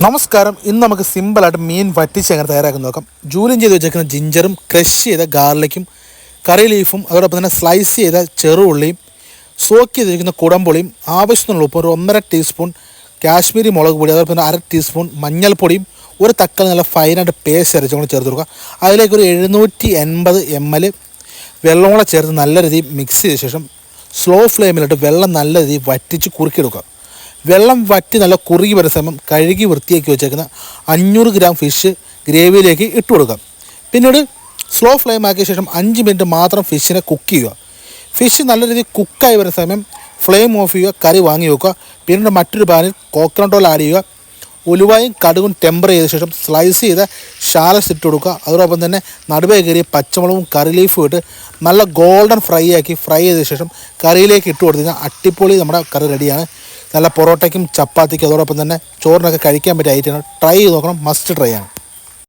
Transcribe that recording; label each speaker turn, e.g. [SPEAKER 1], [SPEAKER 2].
[SPEAKER 1] നമസ്കാരം. ഇന്ന് നമുക്ക് സിമ്പിളായിട്ട് മീൻ വറ്റിച്ച് എങ്ങനെ തയ്യാറാക്കി നോക്കാം. ജൂലിൻ ചെയ്ത് വെച്ചേക്കുന്ന ജിഞ്ചറും ക്രഷ് ചെയ്ത ഗാർലിക്കും കറി ലീഫും അതോടൊപ്പം തന്നെ സ്ലൈസ് ചെയ്ത ചെറുള്ളിയും സോക്ക് ചെയ്തിരിക്കുന്ന കുടംപൊളിയും ആവശ്യത്തിനുള്ള ഉപ്പ്, ഒരു 1.5 ടീസ്പൂൺ കാശ്മീരി മുളക് പൊടി, അതോടൊപ്പം തന്നെ 1/2 ടീസ്പൂൺ മഞ്ഞൾപ്പൊടിയും ഒരു തക്കാളി നല്ല ഫൈനായിട്ട് പേസ്റ്റ് അരച്ചുകൊണ്ട് ചേർത്ത് കൊടുക്കുക. അതിലേക്ക് ഒരു 780 ml വെള്ളം കൂടെ ചേർത്ത് നല്ല രീതിയിൽ മിക്സ് ചെയ്ത ശേഷം സ്ലോ ഫ്ലെയിമിലിട്ട് വെള്ളം നല്ല രീതിയിൽ വറ്റിച്ച് കുറുക്കിയെടുക്കുക. വെള്ളം വറ്റി നല്ല കുറുകി വരുന്ന സമയം കഴുകി വൃത്തിയാക്കി വെച്ചേക്കുന്ന 500 ഗ്രാം ഫിഷ് ഗ്രേവിയിലേക്ക് ഇട്ട് കൊടുക്കാം. പിന്നീട് സ്ലോ ഫ്ലെയിം ആക്കിയ ശേഷം 5 മിനിറ്റ് മാത്രം ഫിഷിനെ കുക്ക് ചെയ്യുക. ഫിഷ് നല്ല രീതിയിൽ കുക്കായി വരുന്ന സമയം ഫ്ലെയിം ഓഫ് ചെയ്യുക, കറി വാങ്ങി വെക്കുക. പിന്നീട് മറ്റൊരു പാനിൽ കോക്കനട്ട് ഓയിൽ ആഡ് ചെയ്യുക. ഉലുവായും കടുകും ടെമ്പർ ചെയ്ത ശേഷം സ്ലൈസ് ചെയ്ത ഷാലസ് ഇട്ട് കൊടുക്കുക. അതോടൊപ്പം തന്നെ നടുവേ കയറിയ പച്ചമുളകും കറി ലീഫും ഇട്ട് നല്ല ഗോൾഡൻ ഫ്രൈ ചെയ്ത ശേഷം കറിയിലേക്ക് ഇട്ട് കൊടുത്തു കഴിഞ്ഞാൽ അട്ടിപ്പൊളി നമ്മുടെ കറി റെഡിയാണ്. നല്ല പൊറോട്ടയ്ക്കും ചപ്പാത്തിക്കും അതോടൊപ്പം തന്നെ ചോറിനൊക്കെ കഴിക്കാൻ പറ്റിയ ഐറ്റമാണ്. ട്രൈ ചെയ്ത് നോക്കണം, മസ്റ്റ് ട്രൈ ആണ്.